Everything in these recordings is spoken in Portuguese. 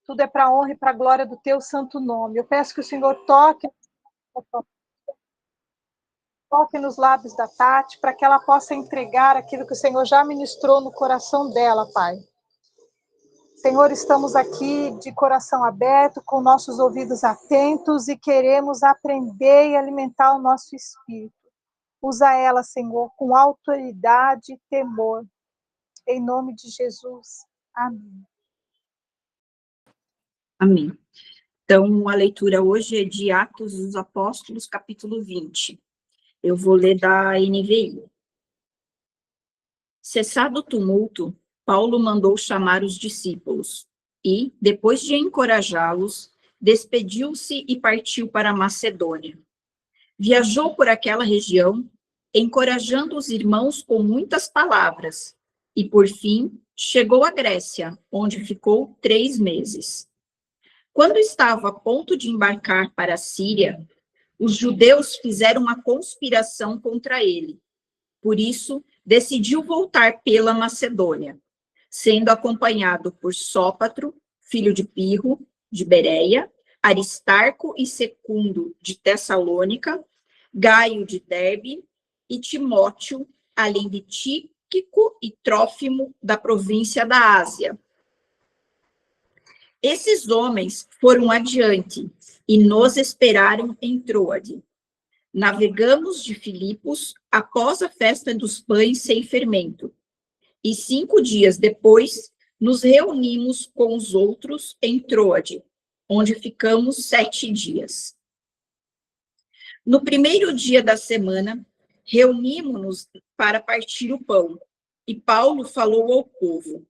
Tudo é para a honra e para a glória do teu santo nome. Eu peço que o Senhor toque nos lábios da Tati, para que ela possa entregar aquilo que o Senhor já ministrou no coração dela, Pai. Senhor, estamos aqui de coração aberto, com nossos ouvidos atentos e queremos aprender e alimentar o nosso espírito. Usa ela, Senhor, com autoridade e temor. Em nome de Jesus. Amém. Amém. Então, a leitura hoje é de Atos dos Apóstolos, capítulo 20. Eu vou ler da NVI. Cessado o tumulto, Paulo mandou chamar os discípulos e, depois de encorajá-los, despediu-se e partiu para a Macedônia. Viajou por aquela região, encorajando os irmãos com muitas palavras, e, por fim, chegou à Grécia, onde ficou 3 meses. Quando estava a ponto de embarcar para a Síria, os judeus fizeram uma conspiração contra ele. Por isso, decidiu voltar pela Macedônia, sendo acompanhado por Sópatro, filho de Pirro, de Bereia, Aristarco e Secundo, de Tessalônica, Gaio, de Derbe, e Timóteo, além de Tíquico e Trófimo, da província da Ásia. Esses homens foram adiante e nos esperaram em Troade. Navegamos de Filipos após a festa dos pães sem fermento, e 5 dias depois nos reunimos com os outros em Troade, onde ficamos 7 dias. No primeiro dia da semana, reunimos-nos para partir o pão, e Paulo falou ao povo.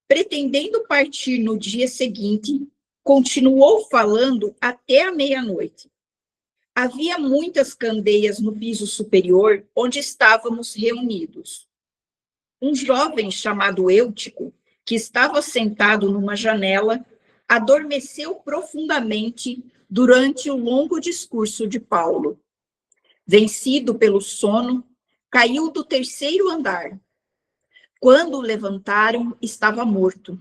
Pretendendo partir no dia seguinte, continuou falando até a meia-noite. Havia muitas candeias no piso superior, onde estávamos reunidos. Um jovem chamado Eutico, que estava sentado numa janela, adormeceu profundamente durante o longo discurso de Paulo. Vencido pelo sono, caiu do 3º andar. Quando o levantaram, estava morto.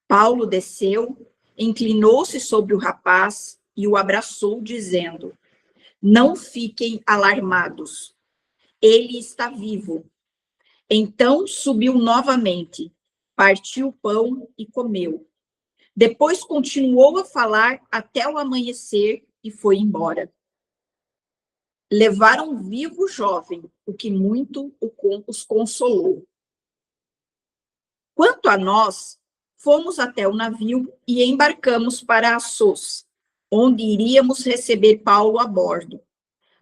Paulo desceu, inclinou-se sobre o rapaz e o abraçou, dizendo: Não fiquem alarmados. Ele está vivo. Então subiu novamente, partiu o pão e comeu. Depois continuou a falar até o amanhecer e foi embora. Levaram vivo o jovem, o que muito os consolou. Quanto a nós, fomos até o navio e embarcamos para Assos, onde iríamos receber Paulo a bordo.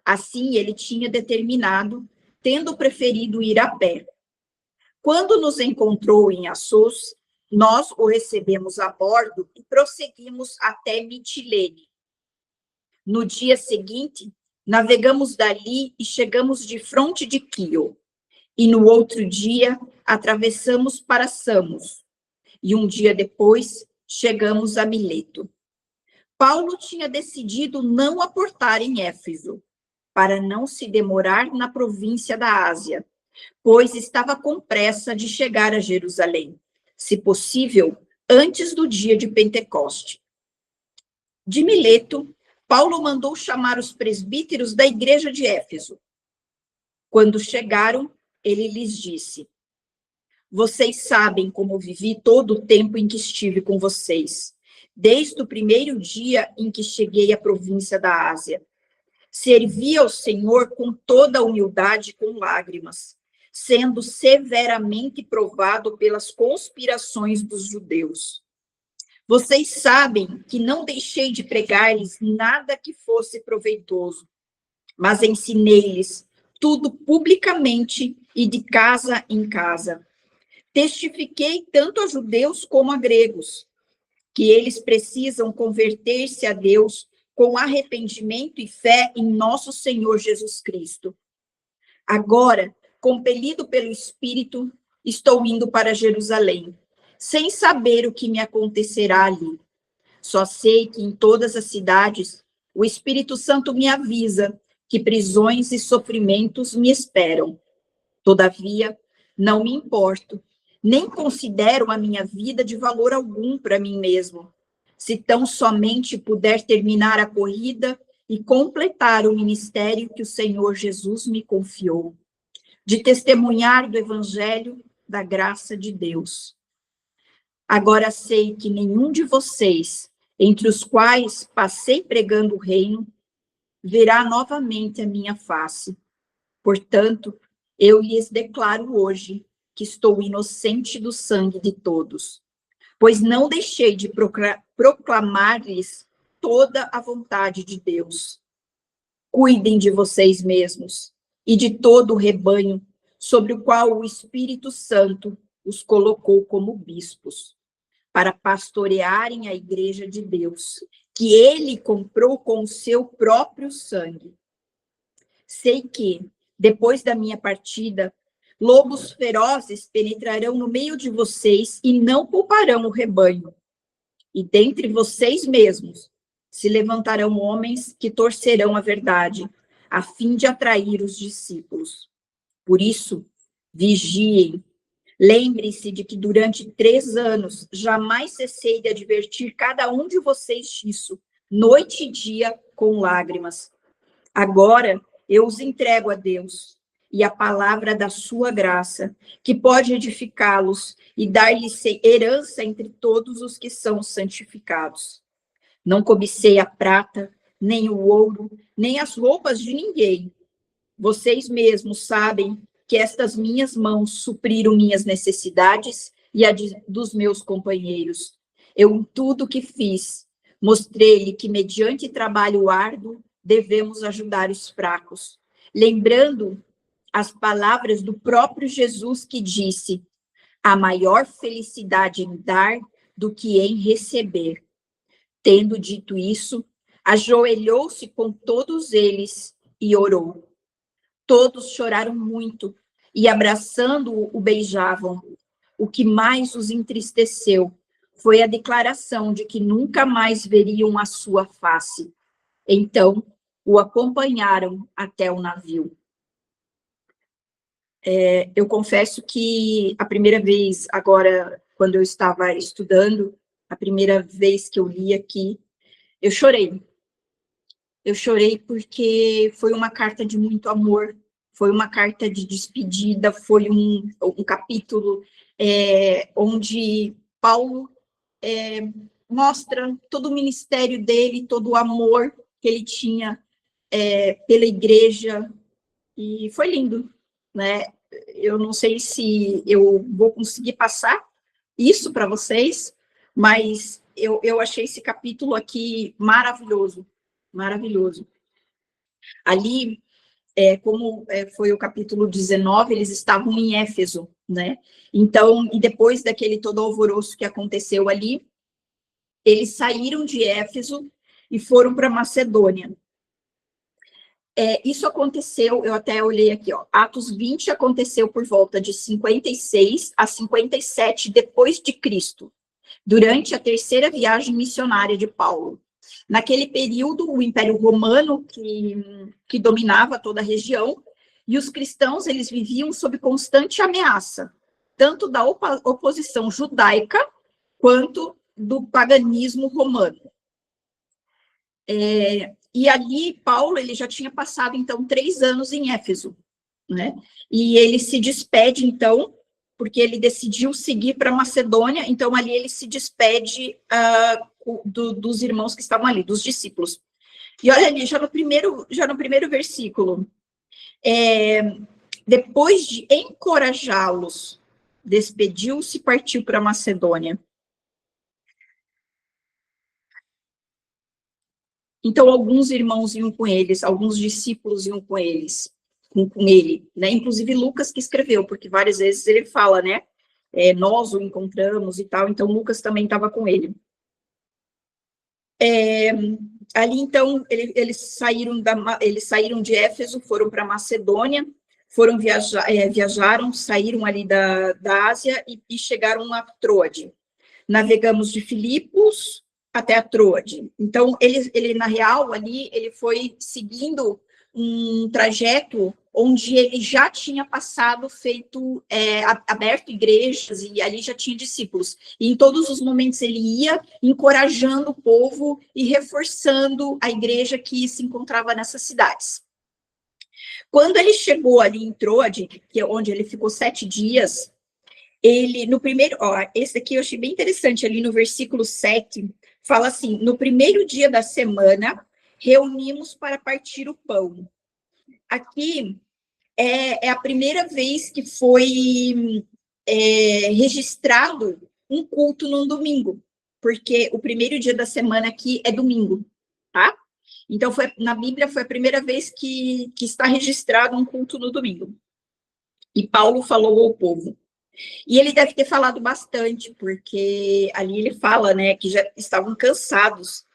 Assim ele tinha determinado, tendo preferido ir a pé. Quando nos encontrou em Assos, nós o recebemos a bordo e prosseguimos até Mitilene. No dia seguinte, navegamos dali e chegamos de fronte de Quio. E no outro dia, atravessamos para Samos. E um dia depois, chegamos a Mileto. Paulo tinha decidido não aportar em Éfeso, para não se demorar na província da Ásia, pois estava com pressa de chegar a Jerusalém, se possível, antes do dia de Pentecoste. De Mileto, Paulo mandou chamar os presbíteros da igreja de Éfeso. Quando chegaram, ele lhes disse: Vocês sabem como vivi todo o tempo em que estive com vocês, desde o primeiro dia em que cheguei à província da Ásia. Servi ao Senhor com toda a humildade e com lágrimas, sendo severamente provado pelas conspirações dos judeus. Vocês sabem que não deixei de pregar-lhes nada que fosse proveitoso, mas ensinei-lhes tudo publicamente e de casa em casa. Testifiquei tanto a judeus como a gregos, que eles precisam converter-se a Deus com arrependimento e fé em nosso Senhor Jesus Cristo. Agora, compelido pelo Espírito, estou indo para Jerusalém, sem saber o que me acontecerá ali. Só sei que em todas as cidades o Espírito Santo me avisa que prisões e sofrimentos me esperam. Todavia, não me importo, nem considero a minha vida de valor algum para mim mesmo, se tão somente puder terminar a corrida e completar o ministério que o Senhor Jesus me confiou, de testemunhar do Evangelho da graça de Deus. Agora sei que nenhum de vocês, entre os quais passei pregando o reino, verá novamente a minha face. Portanto, eu lhes declaro hoje que estou inocente do sangue de todos, pois não deixei de proclamar-lhes toda a vontade de Deus. Cuidem de vocês mesmos e de todo o rebanho sobre o qual o Espírito Santo os colocou como bispos, para pastorearem a igreja de Deus, que ele comprou com o seu próprio sangue. Sei que, depois da minha partida, lobos ferozes penetrarão no meio de vocês e não pouparão o rebanho. E dentre vocês mesmos se levantarão homens que torcerão a verdade, a fim de atrair os discípulos. Por isso, vigiem. Lembre-se de que durante 3 anos jamais cessei de advertir cada um de vocês disso, noite e dia, com lágrimas. Agora eu os entrego a Deus e a palavra da sua graça, que pode edificá-los e dar-lhes herança entre todos os que são santificados. Não cobicei a prata, nem o ouro, nem as roupas de ninguém. Vocês mesmos sabem que estas minhas mãos supriram minhas necessidades e a dos meus companheiros. Eu, em tudo que fiz, mostrei-lhe que, mediante trabalho árduo, devemos ajudar os fracos, lembrando as palavras do próprio Jesus que disse: há maior felicidade em dar do que em receber. Tendo dito isso, ajoelhou-se com todos eles e orou. Todos choraram muito e, abraçando-o, o beijavam. O que mais os entristeceu foi a declaração de que nunca mais veriam a sua face. Então, o acompanharam até o navio. Eu confesso que a primeira vez, agora, quando eu estava estudando, a primeira vez que eu li aqui, eu chorei. Eu chorei porque foi uma carta de muito amor, foi uma carta de despedida, foi um capítulo onde Paulo mostra todo o ministério dele, todo o amor que ele tinha pela igreja, e foi lindo, né? Eu não sei se eu vou conseguir passar isso para vocês, mas eu achei esse capítulo aqui maravilhoso, maravilhoso. Ali, como foi o capítulo 19, eles estavam em Éfeso, né? Então, e depois daquele todo alvoroço que aconteceu ali, eles saíram de Éfeso e foram para Macedônia. Isso aconteceu, eu até olhei aqui, ó, Atos 20 aconteceu por volta de 56 a 57 depois de Cristo, durante a 3ª viagem missionária de Paulo. Naquele período, o Império Romano, que dominava toda a região, e os cristãos, eles viviam sob constante ameaça, tanto da oposição judaica, quanto do paganismo romano. E ali, Paulo, ele já tinha passado, então, 3 anos em Éfeso, né? E ele se despede, então, porque ele decidiu seguir para Macedônia, então ali ele se despede dos irmãos que estavam ali, dos discípulos. E olha ali, já no primeiro versículo, depois de encorajá-los, despediu-se e partiu para Macedônia. Então, alguns irmãos iam com eles, alguns discípulos iam com eles, com ele, né? Inclusive Lucas que escreveu, porque várias vezes ele fala, né? Nós o encontramos e tal, então Lucas também estava com ele. Ali, então, eles saíram de Éfeso, foram para Macedônia, viajaram, saíram ali da Ásia e chegaram a Troade. Navegamos de Filipos até a Troade. Então, ele na real, ali, ele foi seguindo um trajeto onde ele já tinha passado, aberto igrejas, e ali já tinha discípulos. E em todos os momentos ele ia encorajando o povo e reforçando a igreja que se encontrava nessas cidades. Quando ele chegou ali em Troade, onde ele ficou 7 dias, ele, no primeiro, esse aqui eu achei bem interessante, ali no versículo 7, fala assim: no primeiro dia da semana, reunimos para partir o pão. Aqui é a primeira vez que foi registrado um culto num domingo, porque o primeiro dia da semana aqui é domingo, tá? Então, na Bíblia foi a primeira vez que está registrado um culto no domingo. E Paulo falou ao povo. E ele deve ter falado bastante, porque ali ele fala, né, que já estavam cansados.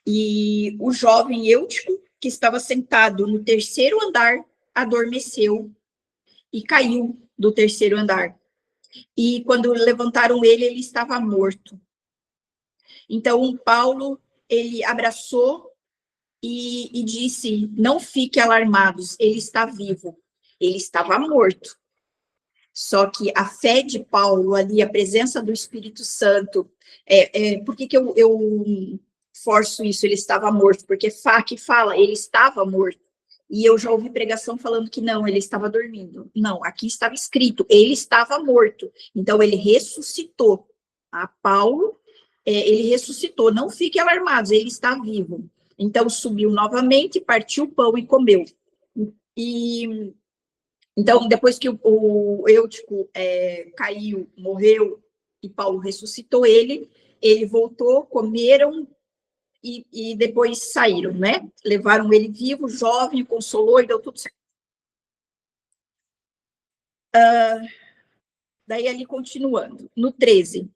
E o jovem Eutico, que estava sentado no terceiro andar, adormeceu e caiu do terceiro andar. E quando levantaram ele, ele estava morto. Então, Paulo, ele abraçou e disse: não fiquem alarmados, ele está vivo. Ele estava morto. Só que a fé de Paulo ali, a presença do Espírito Santo, por que eu forço isso? Ele estava morto, porque que fala, ele estava morto. E eu já ouvi pregação falando que não, ele estava dormindo. Não, aqui estava escrito, ele estava morto. Então, ele ressuscitou. A Paulo, ele ressuscitou. Não fiquem alarmados, ele está vivo. Então, subiu novamente, partiu o pão e comeu. E então, depois que o Eutico caiu, morreu, e Paulo ressuscitou ele voltou, comeram e depois saíram, né? Levaram ele vivo, jovem, consolou e deu tudo certo. Daí, ali, continuando. No 13.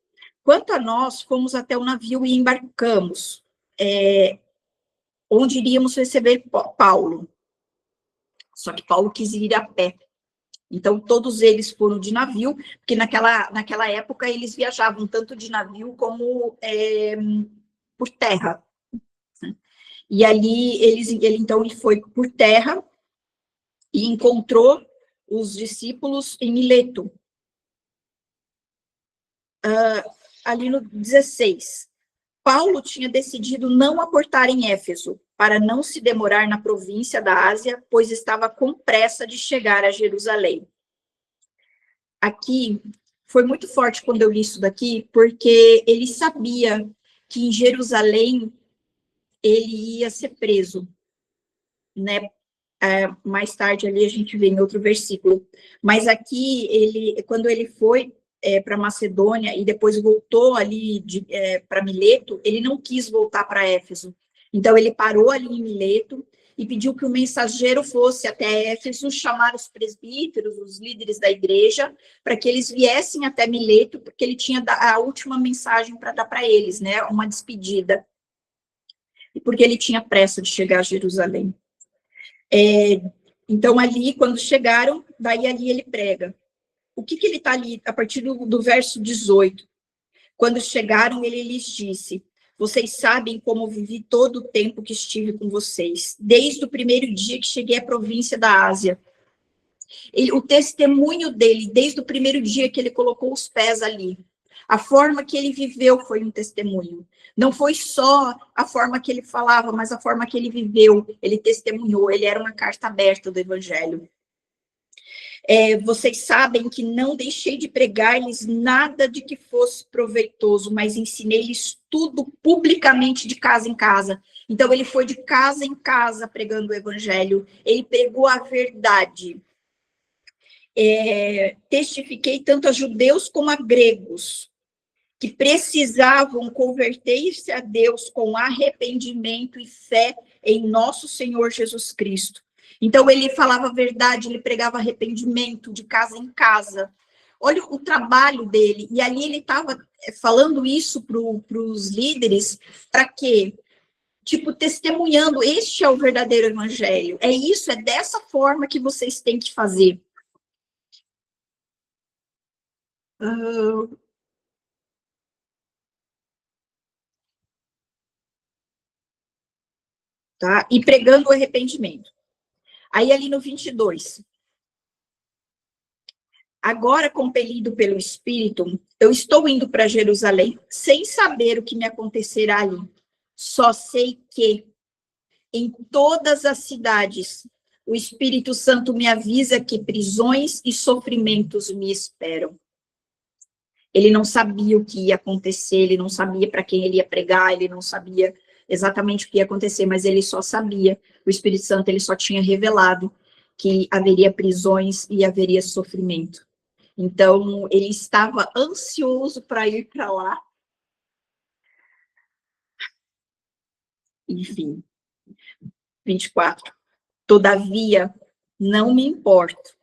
Quanto a nós, fomos até o navio e embarcamos, onde iríamos receber Paulo. Só que Paulo quis ir a pé. Então, todos eles foram de navio, porque naquela época eles viajavam tanto de navio como por terra. E ali, então, ele foi por terra e encontrou os discípulos em Mileto. Ali no 16. Paulo tinha decidido não aportar em Éfeso, para não se demorar na província da Ásia, pois estava com pressa de chegar a Jerusalém. Aqui foi muito forte quando eu li isso daqui, porque ele sabia que em Jerusalém ele ia ser preso, né? Mais tarde ali a gente vê em outro versículo. Mas aqui, quando ele foi para Macedônia e depois voltou ali para Mileto, ele não quis voltar para Éfeso. Então, ele parou ali em Mileto e pediu que o mensageiro fosse até Éfeso chamar os presbíteros, os líderes da igreja, para que eles viessem até Mileto, porque ele tinha a última mensagem para dar para eles, né? Uma despedida. E porque ele tinha pressa de chegar a Jerusalém. Então, ali, quando chegaram, daí ali ele prega. O que ele está ali, a partir do verso 18? Quando chegaram, ele lhes disse: vocês sabem como vivi todo o tempo que estive com vocês, desde o primeiro dia que cheguei à província da Ásia. O testemunho dele, desde o primeiro dia que ele colocou os pés ali, a forma que ele viveu foi um testemunho. Não foi só a forma que ele falava, mas a forma que ele viveu, ele testemunhou, ele era uma carta aberta do evangelho. Vocês sabem que não deixei de pregar-lhes nada de que fosse proveitoso, mas ensinei-lhes tudo publicamente de casa em casa. Então, ele foi de casa em casa pregando o evangelho, ele pregou a verdade. Testifiquei tanto a judeus como a gregos, que precisavam converter-se a Deus com arrependimento e fé em nosso Senhor Jesus Cristo. Então, ele falava a verdade, ele pregava arrependimento de casa em casa. Olha o trabalho dele. E ali ele estava falando isso para os líderes, para quê? Tipo, testemunhando, este é o verdadeiro evangelho. É isso, é dessa forma que vocês têm que fazer. Tá? E pregando o arrependimento. Aí, ali no 22, Agora, compelido pelo Espírito, eu estou indo para Jerusalém, sem saber o que me acontecerá ali. Só sei que, em todas as cidades, o Espírito Santo me avisa que prisões e sofrimentos me esperam. Ele não sabia o que ia acontecer, ele não sabia para quem ele ia pregar, ele não sabia exatamente o que ia acontecer, mas ele só sabia, o Espírito Santo ele só tinha revelado que haveria prisões e haveria sofrimento. Então, ele estava ansioso para ir para lá. Enfim, 24. Todavia, não me importo,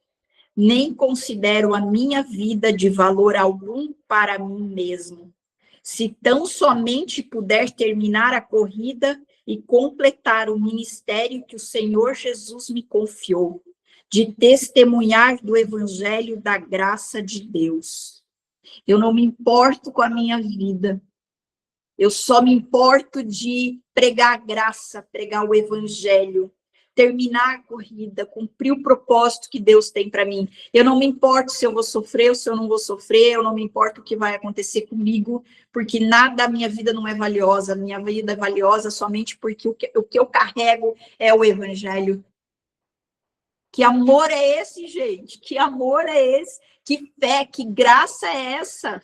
nem considero a minha vida de valor algum para mim mesmo. Se tão somente puder terminar a corrida e completar o ministério que o Senhor Jesus me confiou, de testemunhar do evangelho da graça de Deus. Eu não me importo com a minha vida. Eu só me importo de pregar a graça, pregar o evangelho, terminar a corrida, cumprir o propósito que Deus tem para mim. Eu não me importo se eu vou sofrer ou se eu não vou sofrer, eu não me importo o que vai acontecer comigo, porque nada da minha vida não é valiosa. A minha vida é valiosa somente porque o que eu carrego é o evangelho. Que amor é esse, gente? Que amor é esse? Que fé, que graça é essa?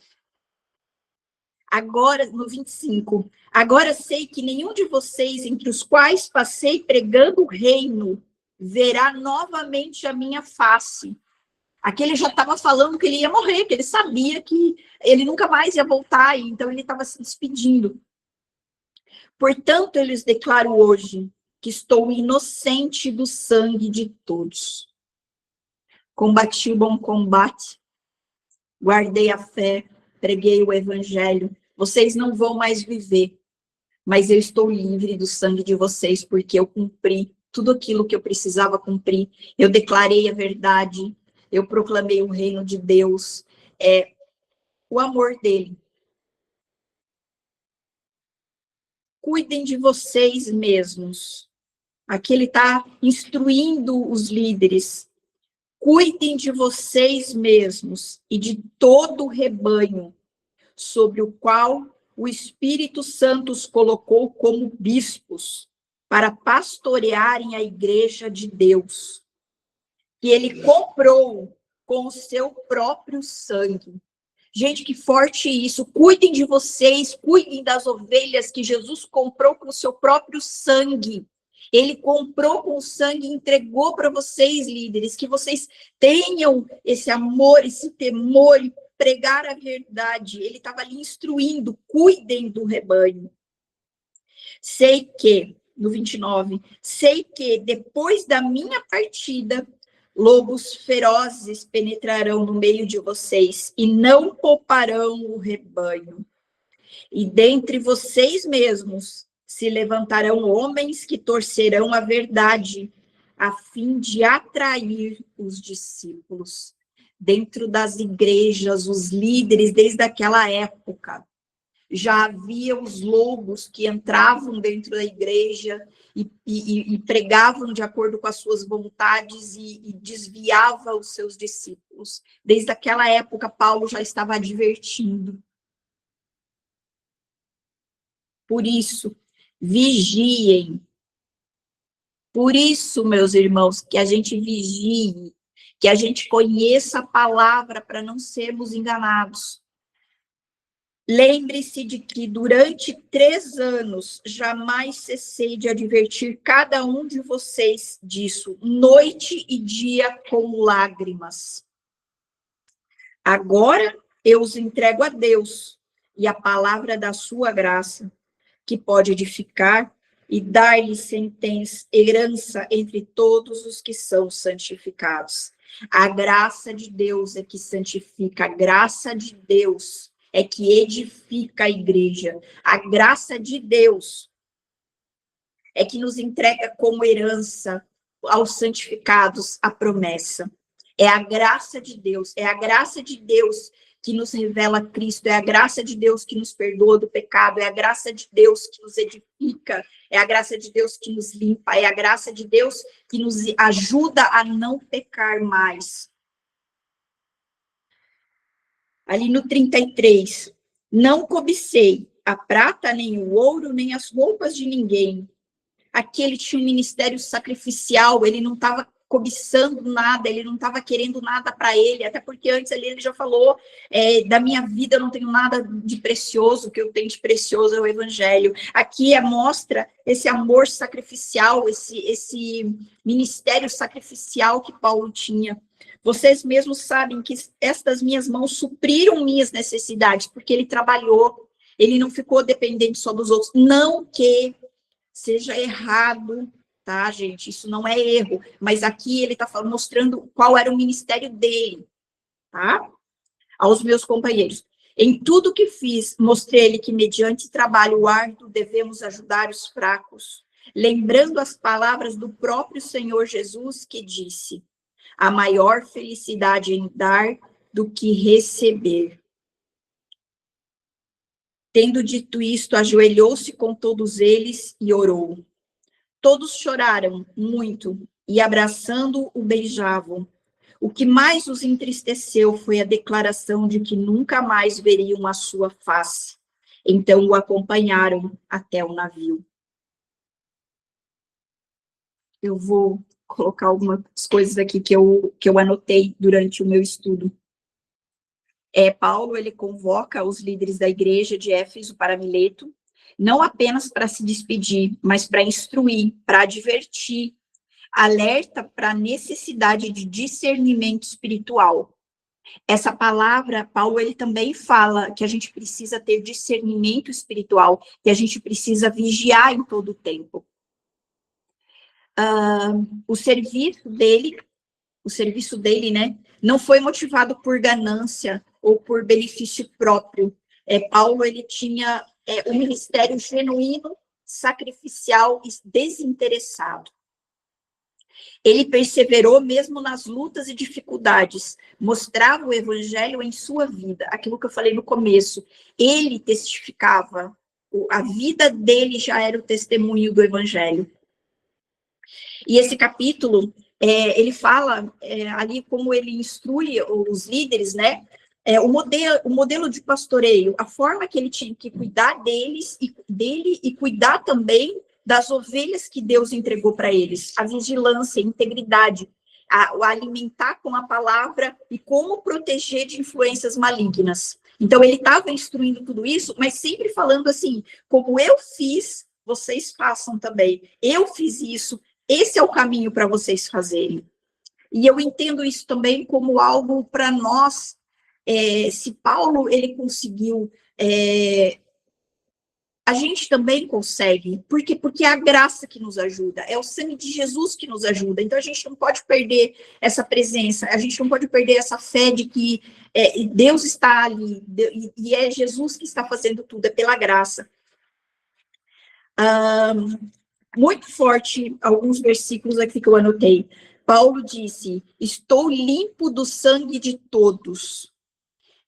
Agora, no 25, agora sei que nenhum de vocês, entre os quais passei pregando o reino, verá novamente a minha face. Aqui ele já estava falando que ele ia morrer, que ele sabia que ele nunca mais ia voltar, então ele estava se despedindo. Portanto, eu lhes declaro hoje que estou inocente do sangue de todos. Combati o bom combate, guardei a fé, preguei o evangelho. Vocês não vão mais viver, mas eu estou livre do sangue de vocês, porque eu cumpri tudo aquilo que eu precisava cumprir. Eu declarei a verdade, eu proclamei o reino de Deus, o amor dele. Cuidem de vocês mesmos. Aqui ele está instruindo os líderes. Cuidem de vocês mesmos e de todo o rebanho sobre o qual o Espírito Santo os colocou como bispos para pastorearem a igreja de Deus, que ele comprou com o seu próprio sangue. Gente, que forte isso. Cuidem de vocês, cuidem das ovelhas que Jesus comprou com o seu próprio sangue. Ele comprou com o sangue e entregou para vocês, líderes, que vocês tenham esse amor, esse temor e pregar a verdade. Ele estava ali instruindo, cuidem do rebanho. Sei que, no 29, sei que depois da minha partida, lobos ferozes penetrarão no meio de vocês e não pouparão o rebanho. E dentre vocês mesmos se levantarão homens que torcerão a verdade, a fim de atrair os discípulos. Dentro das igrejas, os líderes, desde aquela época, já havia os lobos que entravam dentro da igreja e pregavam de acordo com as suas vontades e desviava os seus discípulos. Desde aquela época, Paulo já estava advertindo. Por isso, vigiem. Por isso, meus irmãos, que a gente vigie, que a gente conheça a palavra para não sermos enganados. Lembre-se de que durante 3 anos jamais cessei de advertir cada um de vocês disso, noite e dia com lágrimas. Agora eu os entrego a Deus e a palavra da sua graça, que pode edificar e dar-lhe herança entre todos os que são santificados. A graça de Deus é que santifica, a graça de Deus é que edifica a igreja. A graça de Deus é que nos entrega como herança aos santificados a promessa. É a graça de Deus, é a graça de Deus que nos revela Cristo, é a graça de Deus que nos perdoa do pecado, é a graça de Deus que nos edifica, é a graça de Deus que nos limpa, é a graça de Deus que nos ajuda a não pecar mais. ali no 33, não cobicei a prata, nem o ouro, nem as roupas de ninguém. Aqui ele tinha um ministério sacrificial, ele não estava cobiçando nada, ele não estava querendo nada para ele, até porque antes ali ele já falou, da minha vida eu não tenho nada de precioso, o que eu tenho de precioso é o evangelho. Aqui mostra esse amor sacrificial, esse ministério sacrificial que Paulo tinha. Vocês mesmos sabem que estas minhas mãos supriram minhas necessidades, porque ele trabalhou, ele não ficou dependente só dos outros, não que seja errado, tá, gente? Isso não é erro, mas aqui ele está mostrando qual era o ministério dele, tá? Aos meus companheiros. Em tudo que fiz, mostrei-lhe que, mediante trabalho árduo, devemos ajudar os fracos, lembrando as palavras do próprio Senhor Jesus, que disse: a maior felicidade em dar do que receber. Tendo dito isto, ajoelhou-se com todos eles e orou. Todos choraram muito e, abraçando-o, o beijavam. O que mais os entristeceu foi a declaração de que nunca mais veriam a sua face. Então o acompanharam até o navio. Eu vou colocar algumas coisas aqui que eu anotei durante o meu estudo. Paulo, ele convoca os líderes da igreja de Éfeso para Mileto, não apenas para se despedir, mas para instruir, para advertir, alerta para a necessidade de discernimento espiritual. Essa palavra, Paulo, ele também fala que a gente precisa ter discernimento espiritual, que a gente precisa vigiar em todo o tempo. O serviço dele, né, não foi motivado por ganância ou por benefício próprio. Paulo, ele tinha um ministério genuíno, sacrificial e desinteressado. Ele perseverou mesmo nas lutas e dificuldades, mostrava o evangelho em sua vida, aquilo que eu falei no começo. Ele testificava, a vida dele já era o testemunho do evangelho. E esse capítulo, ele fala ali como ele instrui os líderes, né? O modelo de pastoreio, a forma que ele tinha que cuidar dele e cuidar também das ovelhas que Deus entregou para eles, a vigilância, a integridade, o alimentar com a palavra e como proteger de influências malignas. Então, ele estava instruindo tudo isso, mas sempre falando assim, como eu fiz, vocês façam também. Eu fiz isso, esse é o caminho para vocês fazerem. E eu entendo isso também como algo para nós. Se Paulo, ele conseguiu, a gente também consegue. Por quê? Porque é a graça que nos ajuda, é o sangue de Jesus que nos ajuda. Então, a gente não pode perder essa presença, a gente não pode perder essa fé de que Deus está ali, e é Jesus que está fazendo tudo, é pela graça. Muito forte, alguns versículos aqui que eu anotei. Paulo disse: estou limpo do sangue de todos.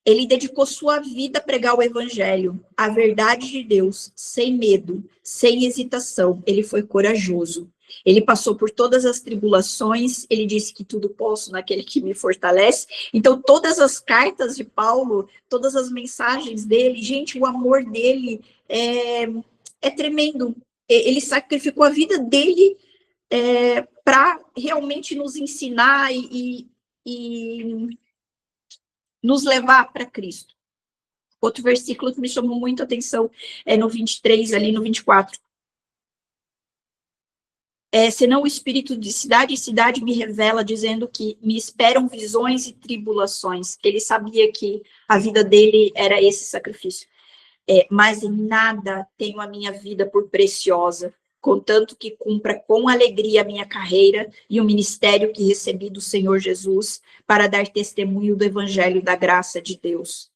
Ele dedicou sua vida a pregar o evangelho, a verdade de Deus, sem medo, sem hesitação. Ele foi corajoso. Ele passou por todas as tribulações, ele disse que tudo posso naquele que me fortalece. Então, todas as cartas de Paulo, todas as mensagens dele, gente, o amor dele é tremendo. Ele sacrificou a vida dele para realmente nos ensinar e nos levar para Cristo. Outro versículo que me chamou muito a atenção é no 23, ali no 24. Senão o espírito de cidade em cidade me revela, dizendo que me esperam visões e tribulações. Ele sabia que a vida dele era esse sacrifício. Mas em nada tenho a minha vida por preciosa, contanto que cumpra com alegria a minha carreira e o ministério que recebi do Senhor Jesus para dar testemunho do evangelho da graça de Deus.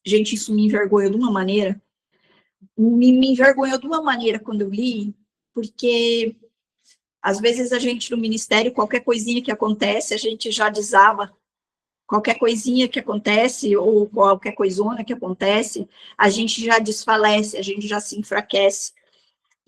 Gente, isso me envergonhou de uma maneira. Me envergonhou de uma maneira quando eu li, porque às vezes a gente no ministério, qualquer coisinha que acontece, a gente já desaba. Qualquer coisinha que acontece, ou qualquer coisona que acontece, a gente já desfalece, a gente já se enfraquece.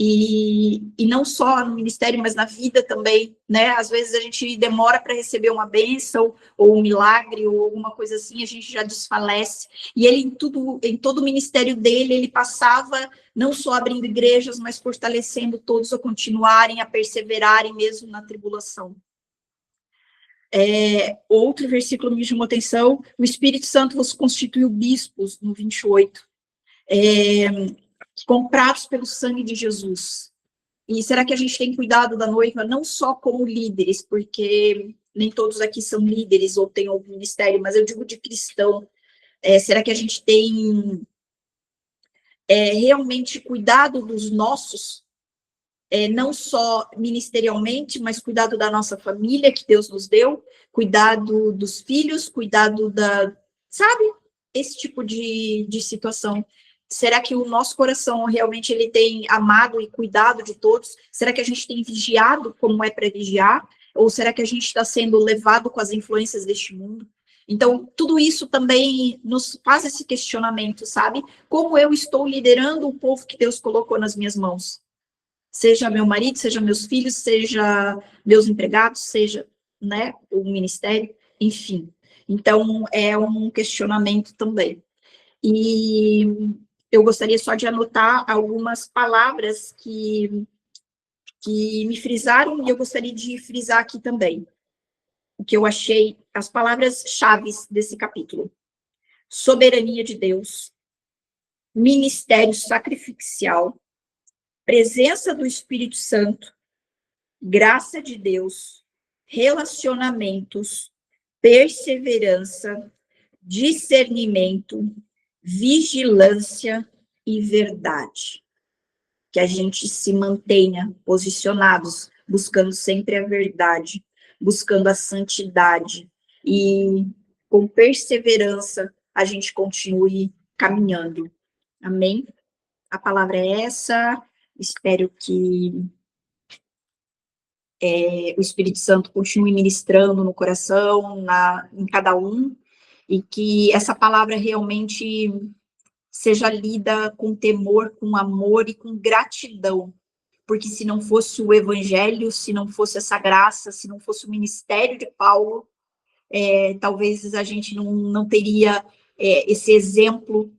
E não só no ministério, mas na vida também, né? Às vezes a gente demora para receber uma bênção, ou um milagre, ou alguma coisa assim, a gente já desfalece. E ele, em todo o ministério dele, ele passava não só abrindo igrejas, mas fortalecendo todos a continuarem, a perseverarem mesmo na tribulação. Outro versículo me chamou atenção: o Espírito Santo vos constituiu bispos, no 28. Comprados pelo sangue de Jesus. E será que a gente tem cuidado da noiva não só como líderes, porque nem todos aqui são líderes ou têm algum ministério, mas eu digo de cristão. Será que a gente tem realmente cuidado dos nossos, não só ministerialmente, mas cuidado da nossa família que Deus nos deu, cuidado dos filhos, cuidado sabe? Esse tipo de situação. Será que o nosso coração realmente ele tem amado e cuidado de todos? Será que a gente tem vigiado como é para vigiar? Ou será que a gente está sendo levado com as influências deste mundo? Então, tudo isso também nos faz esse questionamento, sabe? Como eu estou liderando o povo que Deus colocou nas minhas mãos? Seja meu marido, seja meus filhos, seja meus empregados, seja, né, o ministério, enfim. Então, é um questionamento também. E eu gostaria só de anotar algumas palavras que me frisaram, e eu gostaria de frisar aqui também, o que eu achei, as palavras-chave desse capítulo: soberania de Deus, ministério sacrificial, presença do Espírito Santo, graça de Deus, relacionamentos, perseverança, discernimento, vigilância e verdade. Que a gente se mantenha posicionados, buscando sempre a verdade, buscando a santidade, e com perseverança a gente continue caminhando. Amém? A palavra é essa. Espero que o Espírito Santo continue ministrando no coração, em cada um, e que essa palavra realmente seja lida com temor, com amor e com gratidão, porque se não fosse o evangelho, se não fosse essa graça, se não fosse o ministério de Paulo, talvez a gente não teria esse exemplo,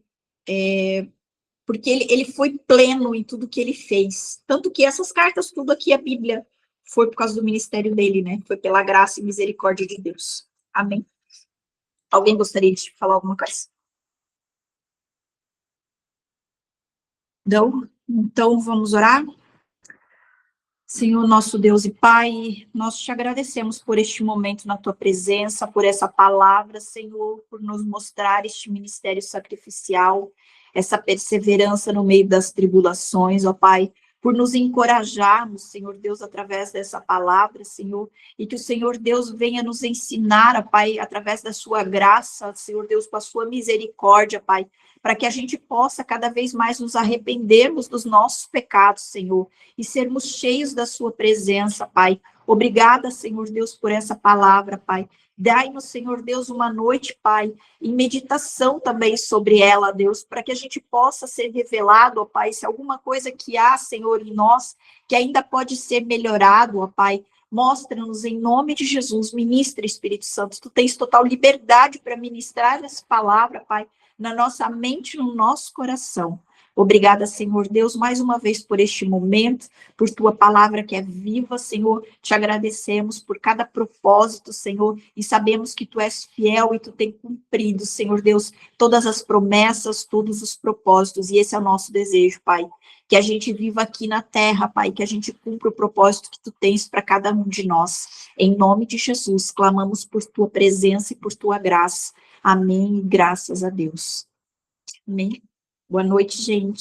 porque ele foi pleno em tudo que ele fez, tanto que essas cartas, tudo aqui, a Bíblia, foi por causa do ministério dele, né? Foi pela graça e misericórdia de Deus. Amém? Alguém gostaria de falar alguma coisa? Não? Então, vamos orar? Senhor, nosso Deus e Pai, nós te agradecemos por este momento na tua presença, por essa palavra, Senhor, por nos mostrar este ministério sacrificial, essa perseverança no meio das tribulações, ó Pai, por nos encorajarmos, Senhor Deus, através dessa palavra, Senhor, e que o Senhor Deus venha nos ensinar, ó Pai, através da sua graça, Senhor Deus, com a sua misericórdia, Pai, para que a gente possa cada vez mais nos arrependermos dos nossos pecados, Senhor, e sermos cheios da sua presença, Pai. Obrigada, Senhor Deus, por essa palavra, Pai. Dai-nos, Senhor Deus, uma noite, Pai, em meditação também sobre ela, Deus, para que a gente possa ser revelado, ó Pai, se alguma coisa que há, Senhor, em nós, que ainda pode ser melhorado, ó Pai, mostra-nos em nome de Jesus, ministra, Espírito Santo, tu tens total liberdade para ministrar essa palavra, Pai, na nossa mente, no nosso coração. Obrigada, Senhor Deus, mais uma vez por este momento, por tua palavra que é viva, Senhor. Te agradecemos por cada propósito, Senhor, e sabemos que tu és fiel e tu tem cumprido, Senhor Deus, todas as promessas, todos os propósitos, e esse é o nosso desejo, Pai. Que a gente viva aqui na terra, Pai, que a gente cumpra o propósito que tu tens para cada um de nós. Em nome de Jesus, clamamos por tua presença e por tua graça. Amém, e graças a Deus. Amém. Boa noite, gente.